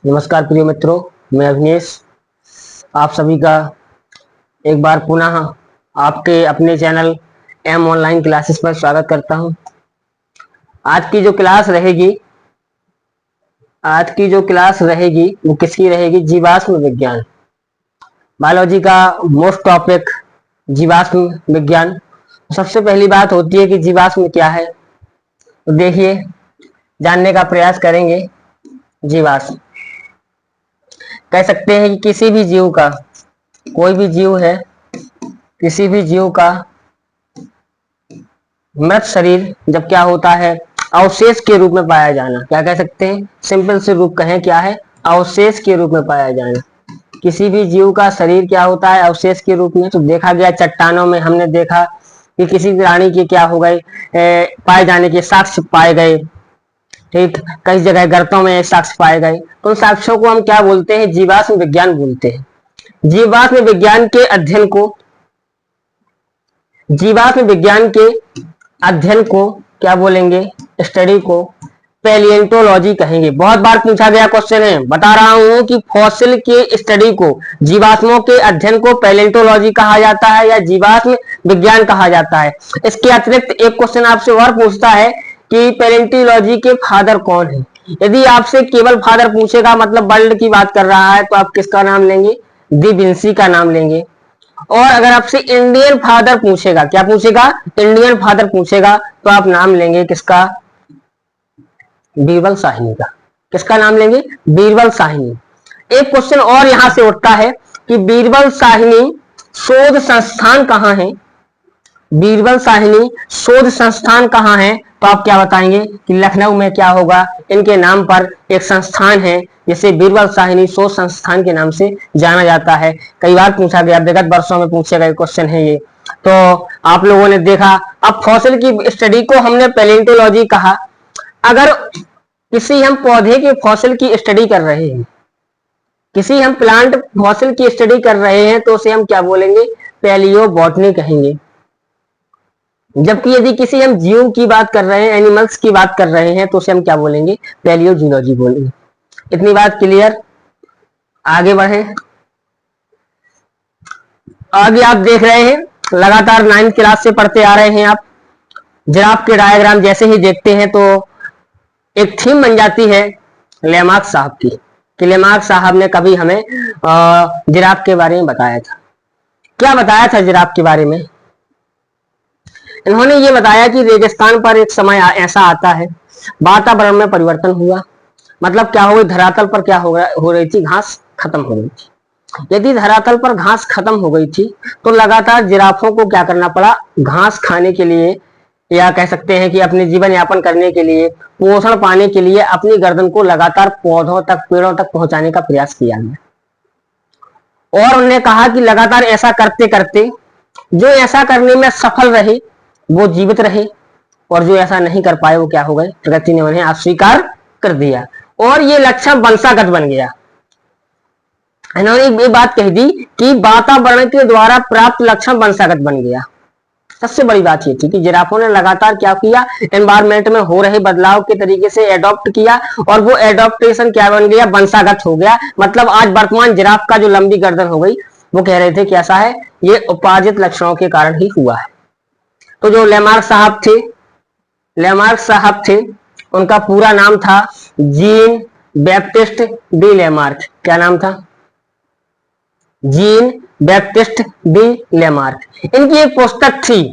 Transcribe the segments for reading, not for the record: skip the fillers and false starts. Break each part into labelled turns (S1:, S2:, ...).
S1: नमस्कार प्रिय मित्रों, मैं अविनेश आप सभी का एक बार पुनः आपके अपने चैनल एम ऑनलाइन क्लासेस पर स्वागत करता हूं। आज की जो क्लास रहेगी वो किसकी रहेगी? जीवाश्म विज्ञान, बायोलॉजी का मोस्ट टॉपिक जीवाश्म विज्ञान। सबसे पहली बात होती है कि जीवाश्म क्या है, तो देखिए जानने का प्रयास करेंगे। जीवाश्म कह सकते हैं कि किसी भी जीव का, कोई भी जीव है, किसी भी जीव का मृत शरीर जब क्या होता है, अवशेष के रूप में पाया जाना। क्या कह सकते हैं? सिंपल से रूप कहें, क्या है? अवशेष के रूप में पाया जाना। किसी भी जीव का शरीर क्या होता है? अवशेष के रूप में। तो देखा गया चट्टानों में, हमने देखा कि किसी प्राणी के क्या हो गए, पाए जाने के साक्ष्य पाए गए। ठीक, कई जगह गर्तों में साक्ष्य पाए गए, तो उन साक्ष्यों को हम क्या बोलते हैं? जीवाश्म विज्ञान बोलते हैं। जीवाश्म विज्ञान के अध्ययन को, जीवाश्म विज्ञान के अध्ययन को क्या बोलेंगे? स्टडी को पैलियोंटोलॉजी कहेंगे। बहुत बार पूछा गया क्वेश्चन है, बता रहा हूं कि फॉसिल के स्टडी को, जीवाश्मों के अध्ययन को पैलियोंटोलॉजी कहा जाता है या जीवाश्म विज्ञान कहा जाता है। इसके अतिरिक्त एक क्वेश्चन आपसे और पूछता है कि पैलियोंटोलॉजी के फादर कौन है। यदि आपसे केवल फादर पूछेगा, मतलब वर्ल्ड की बात कर रहा है, तो आप किसका नाम लेंगे? डी विंसी का नाम लेंगे। और अगर आपसे इंडियन फादर पूछेगा, क्या पूछेगा? इंडियन फादर पूछेगा, तो आप नाम लेंगे किसका? बीरबल साहनी का। किसका नाम लेंगे? बीरबल साहनी। एक क्वेश्चन और यहां से उठता है कि बीरबल साहनी शोध संस्थान कहां है? बीरबल साहनी शोध संस्थान कहां है? तो आप क्या बताएंगे कि लखनऊ में क्या होगा, इनके नाम पर एक संस्थान है जिसे बीरबल साहनी शोध संस्थान के नाम से जाना जाता है। कई बार पूछा गया, विगत वर्षों में पूछे गए क्वेश्चन है ये, तो आप लोगों ने देखा। अब फॉसिल की स्टडी को हमने पैलियोंटोलॉजी कहा। अगर किसी हम पौधे के फॉसिल की स्टडी कर रहे हैं, किसी हम प्लांट फॉसिल की स्टडी कर रहे हैं, तो उसे हम क्या बोलेंगे? पैलियोबॉटनी कहेंगे। जबकि यदि किसी हम जीव की बात कर रहे हैं, एनिमल्स की बात कर रहे हैं, तो उसे हम क्या बोलेंगे? पैलियोजूलॉजी बोलेंगे। इतनी बात क्लियर? आगे बढ़े। आगे आप देख रहे हैं, लगातार 9th क्लास से पढ़ते आ रहे हैं आप। जिराफ के डायग्राम जैसे ही देखते हैं तो एक थीम बन जाती है लेमार्क साहब की, कि लेमार्क साहब ने कभी हमें जिराफ के बारे में बताया था। क्या बताया था जिराफ के बारे में? इन्होंने ये बताया कि रेगिस्तान पर एक समय ऐसा आता है, वातावरण में परिवर्तन हुआ। मतलब क्या हो गई? धरातल पर क्या हो रही थी? घास खत्म हो गई थी। यदि धरातल पर घास खत्म हो गई थी, तो लगातार जिराफों को क्या करना पड़ा? घास खाने के लिए, या कह सकते हैं कि अपने जीवन यापन करने के लिए, पोषण पाने के लिए अपनी गर्दन को लगातार पौधों तक, पेड़ों तक पहुंचाने का प्रयास किया गया। और उन्होंने कहा कि लगातार ऐसा करते करते जो ऐसा करने में सफल रहे वो जीवित रहे, और जो ऐसा नहीं कर पाए वो क्या हो गए? प्रकृति ने उन्हें अस्वीकार कर दिया, और ये लक्षण वंशागत बन गया। इन्होंने ये बात कह दी कि वातावरण के द्वारा प्राप्त लक्षण वंशागत बन गया। सबसे बड़ी बात ये थी कि जिराफों ने लगातार क्या किया? एनवायरमेंट में हो रहे बदलाव के तरीके से एडॉप्ट किया, और वो एडॉप्टेशन क्या बन गया? वंशागत हो गया। मतलब आज वर्तमान जिराफ का जो लंबी गर्दन हो गई, वो कह रहे थे कि ऐसा है, ये उपार्जित लक्षणों के कारण ही हुआ है। तो जो लेमार्क साहब थे, उनका पूरा नाम था जीन बैप्टिस्ट डी लेमार्क। क्या नाम था? Jean Baptiste D Lamarck. इनकी एक पुस्तक थी,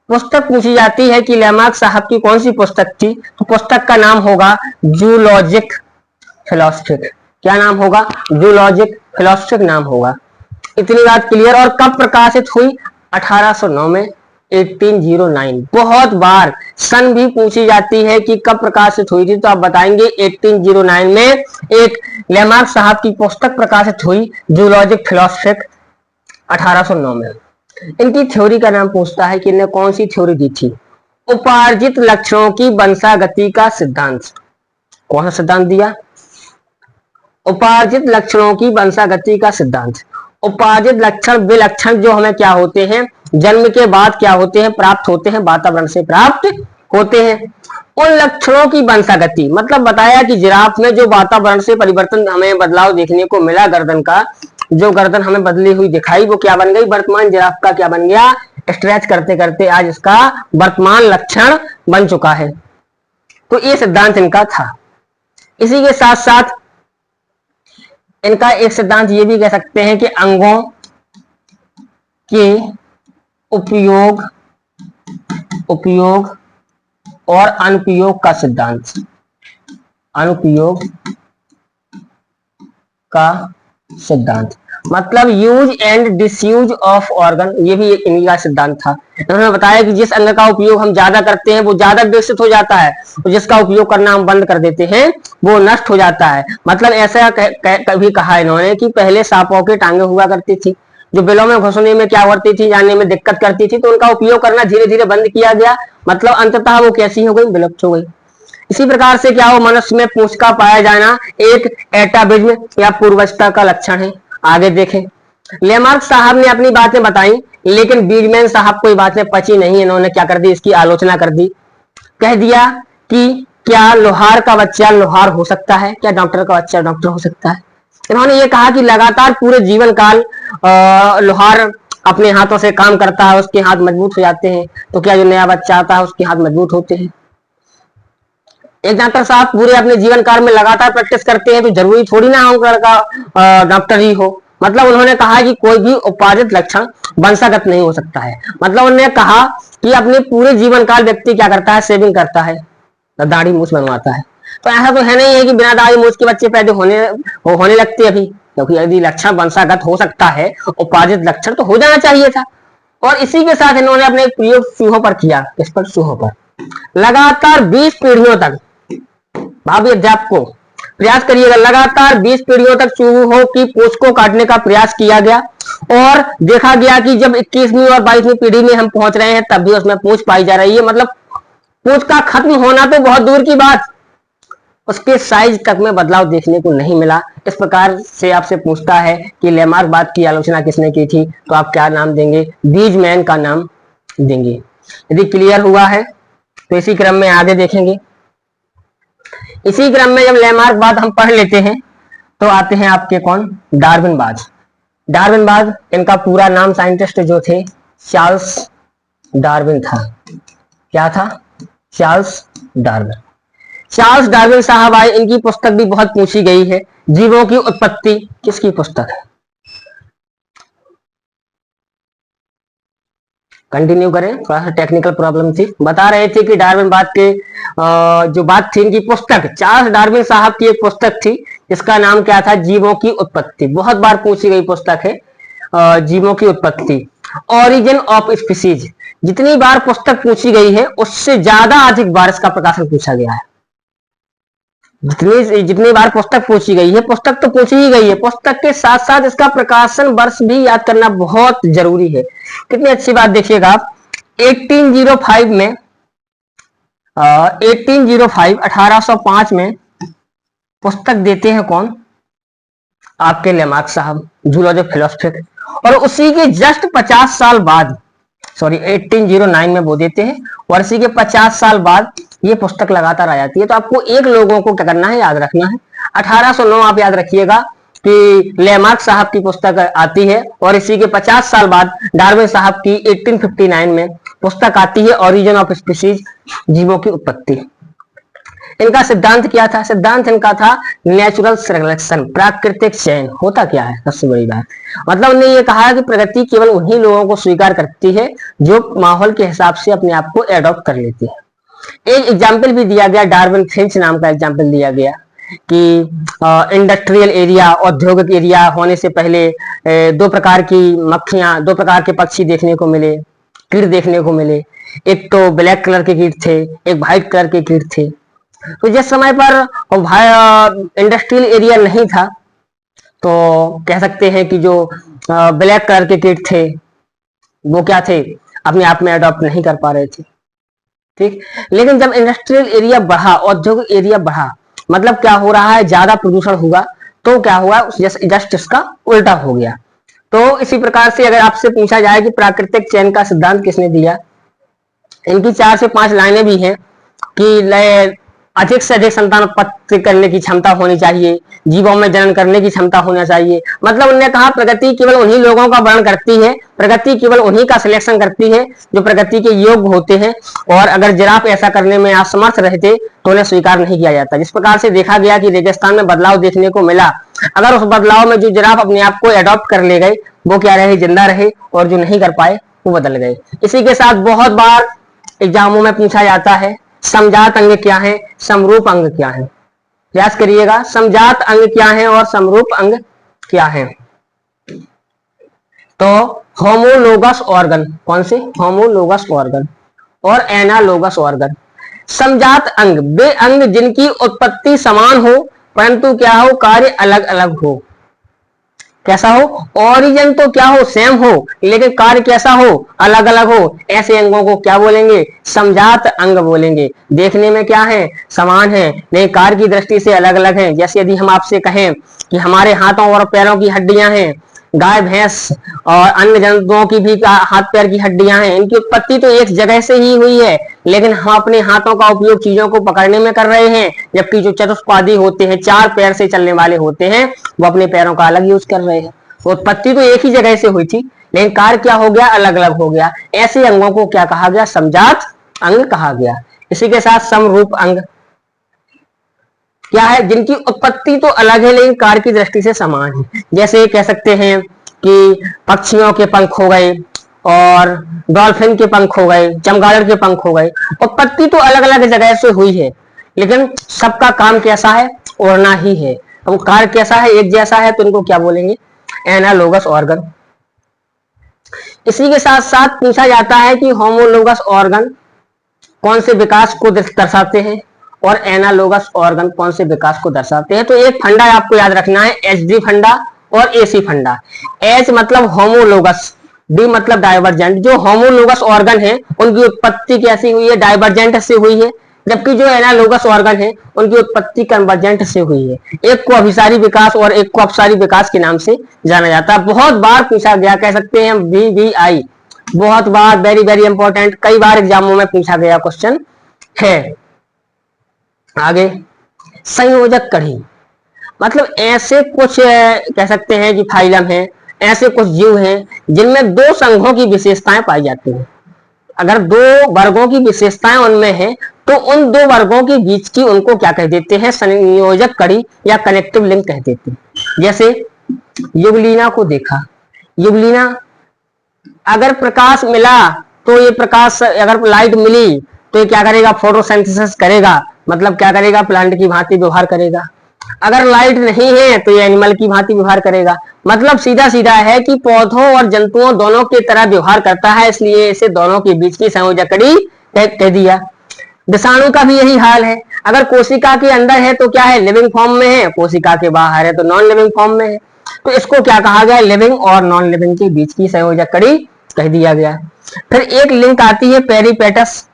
S1: पुस्तक पूछी जाती है कि लेमार्क साहब की कौन सी पुस्तक थी, तो पुस्तक का नाम होगा जूलॉजिक फिलोसफिक। क्या नाम होगा? जूलॉजिक फिलोसफिक नाम होगा। इतनी बात क्लियर। और कब प्रकाशित हुई? 1809 में, 1809। बहुत बार सन भी पूछी जाती है कि कब प्रकाशित हुई थी, तो आप बताएंगे 1809 में एक लेमार्क साहब की पुस्तक प्रकाशित हुई, जूलॉजिक फिलोसफिक, 1809 में। इनकी थ्योरी का नाम पूछता है कि इन्हें कौन सी थ्योरी दी थी? उपार्जित लक्षणों की वंशागति का सिद्धांत। कौन सा सिद्धांत दिया? उपार्जित लक्षणों की वंशागति का सिद्धांत। उपार्जित लक्षण वे लक्षण जो हमें क्या होते हैं, जन्म के बाद क्या होते हैं? प्राप्त होते हैं, वातावरण से प्राप्त होते हैं। उन लक्षणों की वंशागति, मतलब बताया कि जिराफ में जो वातावरण से परिवर्तन हमें बदलाव देखने को मिला गर्दन का, जो गर्दन हमें बदली हुई दिखाई वो क्या बन गई, वर्तमान जिराफ का क्या बन गया, स्ट्रेच करते करते आज इसका वर्तमान लक्षण बन चुका है। तो ये सिद्धांत इनका था। इसी के साथ साथ इनका एक सिद्धांत ये भी कह सकते हैं कि अंगों के उपयोग उपयोग और अनुपयोग का सिद्धांत, अनुपयोग का सिद्धांत, मतलब use and disuse of organ, ये भी एक इनका सिद्धांत था। इन्होंने बताया कि जिस अंग का उपयोग हम ज्यादा करते हैं वो ज्यादा विकसित हो जाता है, और जिसका उपयोग करना हम बंद कर देते हैं वो नष्ट हो जाता है। मतलब ऐसा कभी कहा इन्होंने कि पहले सांपों की टांगे हुआ करती थी, जो बिलों में घुसने में क्या करती थी, जाने में दिक्कत करती थी, तो उनका उपयोग करना धीरे धीरे बंद किया गया, मतलब अंततः वो कैसी हो गई, विलुप्त हो गई। इसी प्रकार से क्या हो, मनुष्य में पूंछ का पाया जाना एक एटाविज्म या पूर्वजता का लक्षण है। आगे देखें, लेमार्क साहब ने अपनी बातें बताई, लेकिन बीजमैन साहब को ये बातें पची नहीं। इन्होंने क्या कर दी, इसकी आलोचना कर दी। कह दिया कि क्या लोहार का बच्चा लोहार हो सकता है, क्या डॉक्टर का बच्चा डॉक्टर हो सकता है। इन्होंने ये कहा कि लगातार पूरे जीवन काल लोहार अपने हाथों से काम करता है, उसके हाथ मजबूत हो जाते हैं, तो क्या जो नया बच्चा आता है उसके हाथ मजबूत होते हैं। एक डॉक्टर साहब पूरे अपने जीवन काल में लगातार प्रैक्टिस करते हैं, तो जरूरी थोड़ी ना उनका लड़का डॉक्टर ही हो। मतलब उन्होंने कहा कि कोई भी उपार्जित लक्षण वंशागत नहीं हो सकता है। मतलब उन्होंने कहा कि अपने पूरे जीवन काल व्यक्ति क्या करता है, सेविंग करता है, दाढ़ी मूछ बनवाता है। तो ऐसा तो है नहीं है कि बिना दाढ़ी मूछ के बच्चे पैदा होने लगते अभी, क्योंकि यदि लक्षण वंशागत हो सकता है, उपार्जित लक्षण तो हो जाना चाहिए था। और इसी के साथ इन्होंने अपने प्रयोग चूहों पर किया। इस पर चूहों पर लगातार 20 पीढ़ियों तक, भावी अध्यापक को प्रयास करिएगा, लगातार 20 पीढ़ियों तक चूहों की पूंछ को काटने का प्रयास किया गया, और देखा गया कि जब 21वीं और 22वीं पीढ़ी में हम पहुंच रहे हैं तब भी उसमें पूंछ पाई जा रही है। मतलब पूंछ का खत्म होना तो बहुत दूर की बात, उसके साइज तक में बदलाव देखने को नहीं मिला। इस प्रकार से आपसे पूछता है कि लेमार्क बात की आलोचना किसने की थी, तो आप क्या नाम देंगे, बीजमैन का नाम देंगे। यदि क्लियर हुआ है तो इसी क्रम में आगे देखेंगे। इसी क्रम में जब लेमार्क बात हम पढ़ लेते हैं तो आते हैं आपके कौन, डार्विनबाज। डार्विनबाज, इनका पूरा नाम साइंटिस्ट जो थे चार्ल्स डार्विन था। क्या था, चार्ल्स डार्विन। चार्ल्स डार्विन साहब आए, इनकी पुस्तक भी बहुत पूछी गई है, जीवों की उत्पत्ति। किसकी पुस्तक है, कंटिन्यू करें, थोड़ा सा टेक्निकल प्रॉब्लम थी। बता रहे थे कि डार्विन बात के जो बात थी, इनकी पुस्तक चार्ल्स डार्विन साहब की एक पुस्तक थी, इसका नाम क्या था, जीवों की उत्पत्ति। बहुत बार पूछी गई पुस्तक है जीवों की उत्पत्ति, ओरिजिन ऑफ स्पीसीज। जितनी बार पुस्तक पूछी गई है उससे ज्यादा अधिक बार इसका प्रकाशन पूछा गया है। जितनी बार पुस्तक पूछी गई है, पुस्तक तो पूछी ही गई है, पुस्तक के साथ साथ इसका प्रकाशन वर्ष भी याद करना बहुत जरूरी है। कितनी अच्छी बात देखिएगा आप, 1805 में 1805 में पुस्तक देते हैं कौन, आपके लेमार्क साहब, जूलॉजी ऑफ फिलोसफी। और उसी के जस्ट 50 साल बाद, सॉरी 1809 में वो देते हैं, और इसी के 50 साल बाद ये पुस्तक लगातार आ जाती है। तो आपको एक लोगों को क्या करना है, याद रखना है। 1809 आप याद रखिएगा कि लेमार्क साहब की पुस्तक आती है, और इसी के 50 साल बाद डार्विन साहब की 1859 में पुस्तक आती है, ओरिजिन ऑफ स्पीसीज, जीवों की उत्पत्ति। इनका सिद्धांत क्या था, सिद्धांत इनका था नेचुरल सिलेक्शन, प्राकृतिक चयन। होता क्या है, सबसे बड़ी बात, मतलब उन्होंने ये कहा कि प्रगति केवल उन्हीं लोगों को स्वीकार करती है जो माहौल के हिसाब से अपने आप को एडॉप्ट कर लेते हैं। एक एग्जाम्पल भी दिया गया, डार्विन फिंच नाम का एग्जाम्पल दिया गया कि इंडस्ट्रियल एरिया, औद्योगिक एरिया होने से पहले दो प्रकार की मक्खियां, दो प्रकार के पक्षी देखने को मिले, कीट देखने को मिले। एक तो ब्लैक कलर के कीट थे, एक व्हाइट कलर के कीट थे। तो जिस समय पर इंडस्ट्रियल एरिया नहीं था, तो कह सकते हैं कि जो ब्लैक कलर के कीट थे वो क्या थे, अपने आप में अडॉप्ट नहीं कर पा रहे थे। ठीक, लेकिन जब इंडस्ट्रियल एरिया बढ़ा, औद्योगिक एरिया बढ़ा, मतलब क्या हो रहा है, ज्यादा प्रदूषण हुआ, तो क्या हुआ, जस्ट इसका उल्टा हो गया। तो इसी प्रकार से अगर आपसे पूछा जाए कि प्राकृतिक चयन का सिद्धांत किसने दिया, इनकी 4 से 5 लाइनें भी हैं। कि अधिक से अधिक संतान उत्पत्ति करने की क्षमता होनी चाहिए, जीवों में जनन करने की क्षमता होना चाहिए। मतलब उन्होंने कहा प्रगति केवल उन्हीं लोगों का वर्णन करती है, प्रगति केवल उन्हीं का सिलेक्शन करती है जो प्रगति के योग्य होते हैं, और अगर जिराफ ऐसा करने में असमर्थ रहते तो उन्हें स्वीकार नहीं किया जाता। जिस प्रकार से देखा गया कि रेगिस्तान में बदलाव देखने को मिला, अगर उस बदलाव में जो जिराफ अपने आप को एडॉप्ट कर ले गए वो क्या रहे, जिंदा रहे, और जो नहीं कर पाए वो बदल गए। इसी के साथ बहुत बार एग्जामों में पूछा जाता है समजात अंग क्या है, समरूप अंग क्या है। प्रयास करिएगा, समजात अंग क्या है और समरूप अंग क्या है। तो होमोलोगस ऑर्गन, कौन से, होमोलोगस ऑर्गन और एनालोगस ऑर्गन। समजात अंग वे अंग जिनकी उत्पत्ति समान हो परंतु क्या हो, कार्य अलग अलग हो। कैसा हो, ओरिजिन तो क्या हो, सेम हो, लेकिन कार्य कैसा हो, अलग अलग हो। ऐसे अंगों को क्या बोलेंगे, समजात अंग बोलेंगे। देखने में क्या है, समान है, लेकिन कार्य की दृष्टि से अलग अलग है। जैसे यदि हम आपसे कहें कि हमारे हाथों और पैरों की हड्डियां हैं, गाय भैंस और अन्य जंतुओं की भी हाथ पैर की हड्डियां हैं, इनकी उत्पत्ति तो एक जगह से ही हुई है, लेकिन हम अपने हाथों का उपयोग चीजों को पकड़ने में कर रहे हैं, जबकि जो चतुष्पादी होते हैं, चार पैर से चलने वाले होते हैं, वो अपने पैरों का अलग यूज कर रहे हैं। उत्पत्ति तो एक ही जगह से हुई थी, लेकिन कार्य क्या हो गया, अलग अलग हो गया। ऐसे अंगों को क्या कहा गया, समजात अंग कहा गया। इसी के साथ समरूप अंग क्या है, जिनकी उत्पत्ति तो अलग है लेकिन कार्य की दृष्टि से समान है। जैसे कह सकते हैं कि पक्षियों के पंख हो गए और डॉल्फिन के पंख हो गए, चमगादड़ के पंख हो गए। उत्पत्ति तो अलग अलग जगह से हुई है, लेकिन सबका काम कैसा है, उड़ना ही है। अब कार्य कैसा है, एक जैसा है, तो इनको क्या बोलेंगे, एनालोगस ऑर्गन। इसी के साथ साथ पूछा जाता है कि होमोलोगस ऑर्गन कौन से विकास को दर्शाते हैं और एनालोगस ऑर्गन कौन से विकास को दर्शाते हैं। तो एक फंडा आपको याद रखना है, एच फंडा और एसी फंडा। एच मतलब होमोलोगस, डी मतलब डाइवर्जेंट। जो होमोलोगस ऑर्गन है उनकी उत्पत्ति कैसी हुई है, डाइवर्जेंट से हुई है, जबकि जो एनालोगस ऑर्गन है उनकी उत्पत्ति कन्वर्जेंट से हुई है। एक को अभिसारी विकास और एक को अपसारी विकास के नाम से जाना जाता है। बहुत बार पूछा गया, कह सकते हैं VVI, बहुत बार, वेरी वेरी इंपॉर्टेंट, कई बार एग्जामों में पूछा गया क्वेश्चन है। आगे संयोजक कड़ी, मतलब ऐसे कुछ कह सकते हैं कि फाइलम है, ऐसे कुछ जीव हैं जिनमें दो संघों की विशेषताएं पाई जाती हैं। अगर दो वर्गों की विशेषताएं उनमें है तो उन दो वर्गों के बीच की उनको क्या कह देते हैं, संयोजक कड़ी या कनेक्टिव लिंक कह देते हैं। जैसे युगलीना को देखा, युगलीना अगर प्रकाश मिला तो ये प्रकाश, अगर लाइट मिली तो ये क्या करेगा, फोटोसिंथेसिस करेगा, मतलब क्या करेगा, प्लांट की भांति व्यवहार करेगा। अगर लाइट नहीं है तो ये एनिमल की भांति व्यवहार करेगा। मतलब सीधा सीधा है कि पौधों और जंतुओं दोनों की तरह व्यवहार करता है, इसलिए इसे दोनों के बीच की संयोजक कड़ी कह दिया। विषाणु का भी यही हाल है, अगर कोशिका के अंदर है तो क्या है, लिविंग फॉर्म में है, कोशिका के बाहर है तो नॉन लिविंग फॉर्म में है, तो इसको क्या कहा गया, लिविंग और नॉन लिविंग के बीच की संयोजक कड़ी कह दिया गया। फिर एक लिंक आती है पेरिपेटस,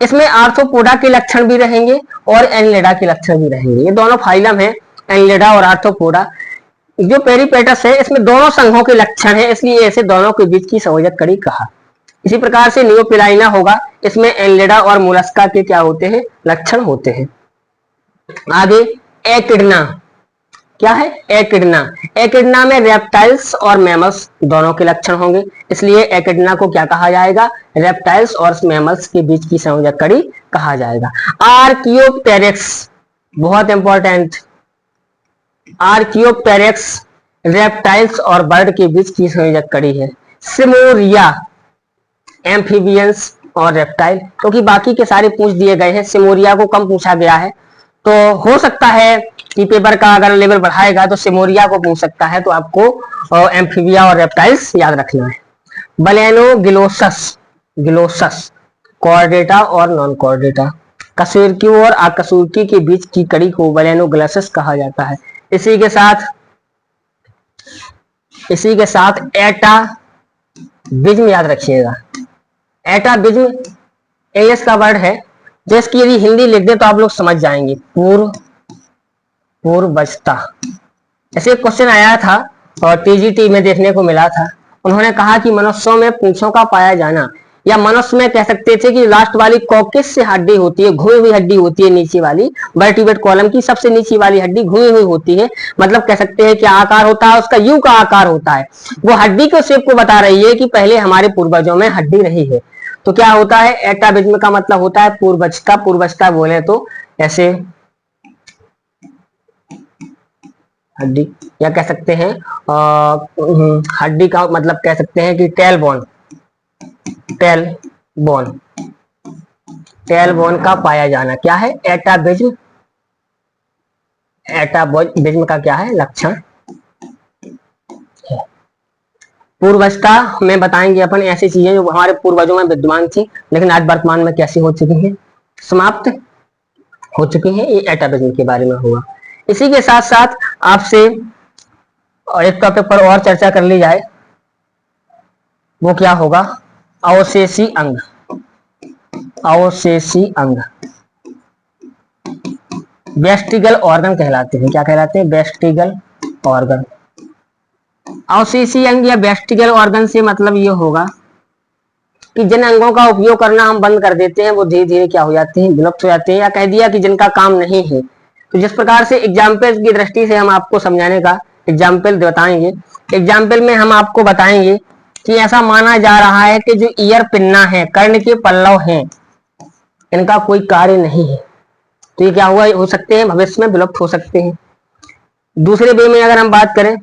S1: इसमें आर्थ्रोपोडा के लक्षण भी रहेंगे और एनिलिडा के लक्षण भी रहेंगे। ये दोनों फाइलम है, एनिलिडा और आर्थ्रोपोडा। जो पेरिपेटस है इसमें दोनों संघों के लक्षण है, इसलिए ऐसे दोनों के बीच की संयोजक कड़ी कहा। इसी प्रकार से नियोपिलाइना होगा, इसमें एनिलिडा और मोलस्का के क्या होते हैं, लक्षण होते हैं। आगे एकिडना, क्या है, एकिडना। एकिडना में रेप्टाइल्स और मैमल्स दोनों के लक्षण होंगे, इसलिए एकिडना को क्या कहा जाएगा, रेप्टाइल्स और मैमल्स के बीच की संयोजक कड़ी कहा जाएगा। आर्कियोप्टेरिक्स, बहुत इंपॉर्टेंट, आर्कियोप्टेरिक्स रेप्टाइल्स और बर्ड के बीच की संयोजक कड़ी है। सिमोरिया एम्फीबियंस और रेप्टाइल, क्योंकि बाकी के सारे पूछ दिए गए हैं, सिमोरिया को कम पूछा गया है, तो हो सकता है कि पेपर का अगर लेवल बढ़ाएगा तो सिमोरिया को पूछ सकता है, तो आपको एम्फीबिया और रेप्टाइल्स याद रखना है। बलेनोगिलोसस, गिलोसस कॉर्डेटा और नॉन कॉर्डेटा, कशेरुकी और अकशेरुकी के बीच की कड़ी को बलेनोगिलोसस कहा जाता है। इसी के साथ एटा बिज्म याद रखिएगा, एटा बिज्म इंग्लिश का वर्ड है, जिसकी यदि हिंदी लिख दे तो आप लोग समझ जाएंगे, पूर्वजता। ऐसे क्वेश्चन आया था और टीजीटी में देखने को मिला था, उन्होंने कहा कि मनुष्यों में पूंछों का पाया जाना या मनुष्य में कह सकते थे कि लास्ट वाली कॉकस से हड्डी होती है, घुई हुई हड्डी होती है नीचे वाली, वर्टिब्रेट कॉलम की सबसे नीचे वाली हड्डी घुई हुई होती है। मतलब कह सकते हैं क्या आकार होता है उसका, यू का आकार होता है। वो हड्डी के शेप को बता रही है कि पहले हमारे पूर्वजों में हड्डी रही है। तो क्या होता है, एटाबिज्म का मतलब होता है पूर्वज का। पूर्वजता बोले तो ऐसे हड्डी, या कह सकते हैं हड्डी का मतलब कह सकते हैं कि tail bone, tail bone, tail bone का पाया जाना क्या है, एटाबिज्म। एटाबिज्म का क्या है, लक्षण है। पूर्वजता में बताएंगे अपन ऐसी चीजें जो हमारे पूर्वजों में विद्यमान थी लेकिन आज वर्तमान में कैसी हो चुकी हैं, समाप्त हो चुकी हैं। ये एटाबिज्म के बारे में हुआ। इसी के साथ साथ आपसे एक टॉपिक पर और चर्चा कर ली जाए, वो क्या होगा, अवशेषी अंग। अवशेषी अंग वेस्टिगल ऑर्गन कहलाते हैं। क्या कहलाते हैं, वेस्टिगल ऑर्गन। अवशेषी अंग या वेस्टिगल ऑर्गन से मतलब ये होगा कि जिन अंगों का उपयोग करना हम बंद कर देते हैं वो धीरे धीरे क्या हो जाते हैं, विलुप्त हो जाते हैं, या कह दिया कि जिनका काम नहीं है। तो जिस प्रकार से एग्जाम्पल की दृष्टि से हम आपको समझाने का एग्जाम्पल बताएंगे, एग्जाम्पल में हम आपको बताएंगे कि ऐसा माना जा रहा है कि जो ईयर पिन्ना है, कर्ण के पल्लव हैं, इनका कोई कार्य नहीं है। तो ये क्या हुआ, हो सकते हैं भविष्य में विलुप्त हो सकते हैं। दूसरे वे में अगर हम बात करें,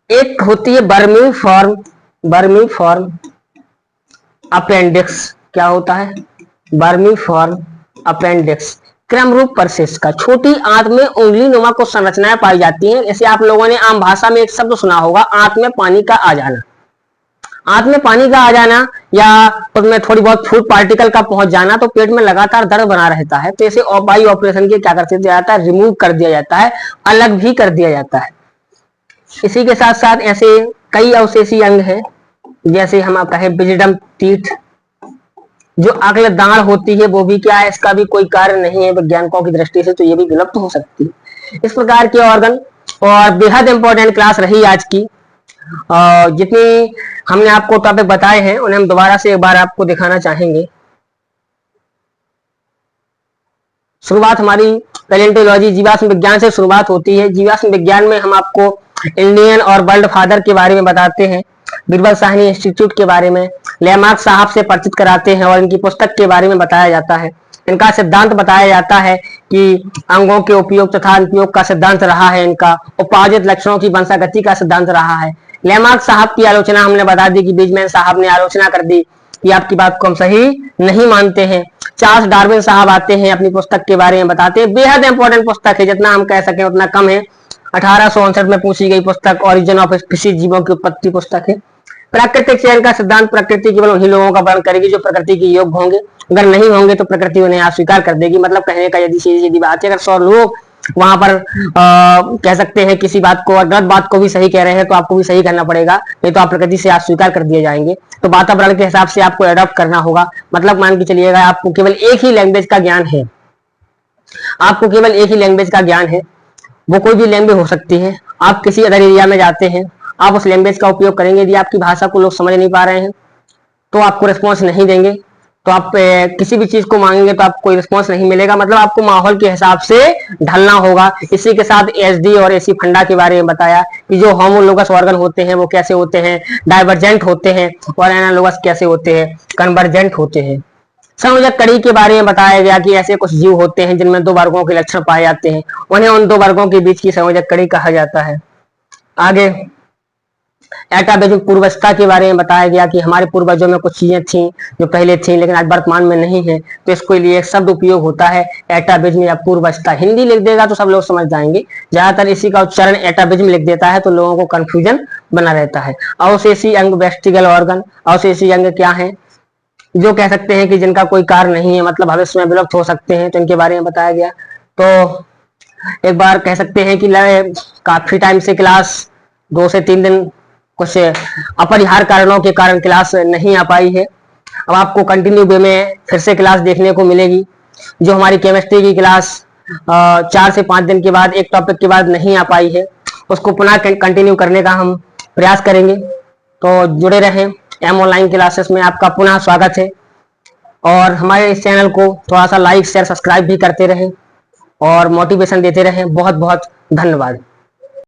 S1: एक होती है बर्मी फॉर्म, बर्मी फॉर्म अपेंडिक्स। क्या होता है, बर्मी फॉर्म अपेंडिक्स, क्रम रूप परसिस का। छोटी आंत में उंगली नुमा को संरचनाएं पाई जाती हैं। जैसे आप लोगों ने आम भाषा में एक शब्द सुना होगा, आंत में पानी का आ जाना। आंत में पानी का आ जाना या उसमें थोड़ी बहुत फूड पार्टिकल का पहुंच जाना, तो पेट में लगातार दर्द बना रहता है। तो इसे बाई ऑपरेशन के क्या कर दिया जाता है, रिमूव कर दिया जाता है, अलग भी कर दिया जाता है। इसी के साथ साथ ऐसे कई अवशेषी अंग हैं, जैसे हम कहे विजडम टीथ, जो अगले दाढ़ होती है वो भी क्या है, इसका भी कोई कार्य नहीं है वैज्ञानिकों की दृष्टि से, तो ये भी विलुप्त हो सकती है। इस प्रकार के ऑर्गन, और बेहद इंपॉर्टेंट क्लास रही आज की। जितनी हमने आपको टॉपिक बताए हैं उन्हें हम दोबारा से एक बार आपको दिखाना चाहेंगे। शुरुआत हमारी पैलेंटोलॉजी जीवाश्म विज्ञान से शुरुआत होती है। जीवाश्म विज्ञान में हम आपको इंडियन और वर्ल्ड फादर के बारे में बताते हैं, बीरबल साहनी इंस्टीट्यूट के बारे में, लेमार्क साहब से परिचित कराते हैं और इनकी पुस्तक के बारे में बताया जाता है। इनका सिद्धांत बताया जाता है कि अंगों के उपयोग तथा अनुपयोग का सिद्धांत रहा है, इनका उपार्जित लक्षणों की वंशागति का सिद्धांत रहा है। लेमार्क साहब की आलोचना हमने बता दी कि बीजमैन साहब ने आलोचना कर दी कि आपकी बात को हम सही नहीं मानते हैं। चार्ल्स डार्विन साहब आते हैं, अपनी पुस्तक के बारे में बताते हैं। बेहद इंपॉर्टेंट पुस्तक है, जितना हम कह सकें उतना कम है। 1859 में पूछी गई पुस्तक, ओरिजिन ऑफ स्पीशीज, जीवों की उत्पत्ति पुस्तक है। प्राकृतिक चयन का सिद्धांत, प्रकृति केवल उन्हीं लोगों का वर्णन करेगी जो प्रकृति के योग्य होंगे, अगर नहीं होंगे तो प्रकृति उन्हें अस्वीकार कर देगी। मतलब कहने का यदि बात है, अगर 100 लोग वहां पर कह सकते हैं किसी बात को और गलत बात को भी सही कह रहे हैं तो आपको भी सही करना पड़ेगा, नहीं तो आप प्रकृति से अस्वीकार कर दिए जाएंगे। तो वातावरण के हिसाब से आपको एडॉप्ट करना होगा। मतलब मान के चलिएगा आपको केवल एक ही लैंग्वेज का ज्ञान है, आपको केवल एक ही लैंग्वेज का ज्ञान है, वो कोई भी लैंग्वेज हो सकती है। आप किसी अदर एरिया में जाते हैं, आप उस लैंग्वेज का उपयोग करेंगे, यदि आपकी भाषा को लोग समझ नहीं पा रहे हैं तो आपको रिस्पॉन्स नहीं देंगे। तो आप किसी भी चीज को मांगेंगे तो आपको कोई रिस्पॉन्स नहीं मिलेगा। मतलब आपको माहौल के हिसाब से ढलना होगा। इसी के साथ एसडी और एसी फंडा के बारे में बताया कि जो होमोलोगस ऑर्गन होते हैं वो कैसे होते हैं, डाइवर्जेंट होते हैं, और एनालोगस कैसे होते हैं, कन्वर्जेंट होते हैं। संयोजक कड़ी के बारे में बताया गया कि ऐसे कुछ जीव होते हैं जिनमें दो वर्गों के लक्षण पाए जाते हैं, उन्हें उन दो वर्गों के बीच की संयोजक कड़ी कहा जाता है। आगे एटाबिज्म पूर्वावस्था के बारे में बताया गया कि हमारे पूर्वजों में कुछ चीजें थी जो पहले थी लेकिन आज वर्तमान में नहीं है, तो इसके लिए एक शब्द उपयोग होता है एटाबिज्म या पूर्वावस्था। हिंदी लिख देगा तो सब लोग समझ जाएंगे, ज्यादातर इसी का उच्चारण एटाबिज्म लिख देता है तो लोगों को कंफ्यूजन बना रहता है। अवशेषी अंग, वेस्टिगल ऑर्गन। अवशेषी अंग क्या है, जो कह सकते हैं कि जिनका कोई कार्य नहीं है, मतलब भविष्य में विलुप्त हो सकते हैं, तो इनके बारे में बताया गया। तो एक बार कह सकते हैं कि काफी टाइम से क्लास 2 से 3 दिन कुछ अपरिहार्य कारणों के कारण क्लास नहीं आ पाई है। अब आपको कंटिन्यू वे में फिर से क्लास देखने को मिलेगी। जो हमारी केमिस्ट्री की क्लास 4 से 5 दिन के बाद एक टॉपिक के बाद नहीं आ पाई है, उसको पुनः कंटिन्यू करने का हम प्रयास करेंगे। तो जुड़े रहें एम ऑनलाइन क्लासेस में आपका पुनः स्वागत है। और हमारे इस चैनल को थोड़ा सा लाइक शेयर सब्सक्राइब भी करते रहें और मोटिवेशन देते रहें। बहुत बहुत धन्यवाद।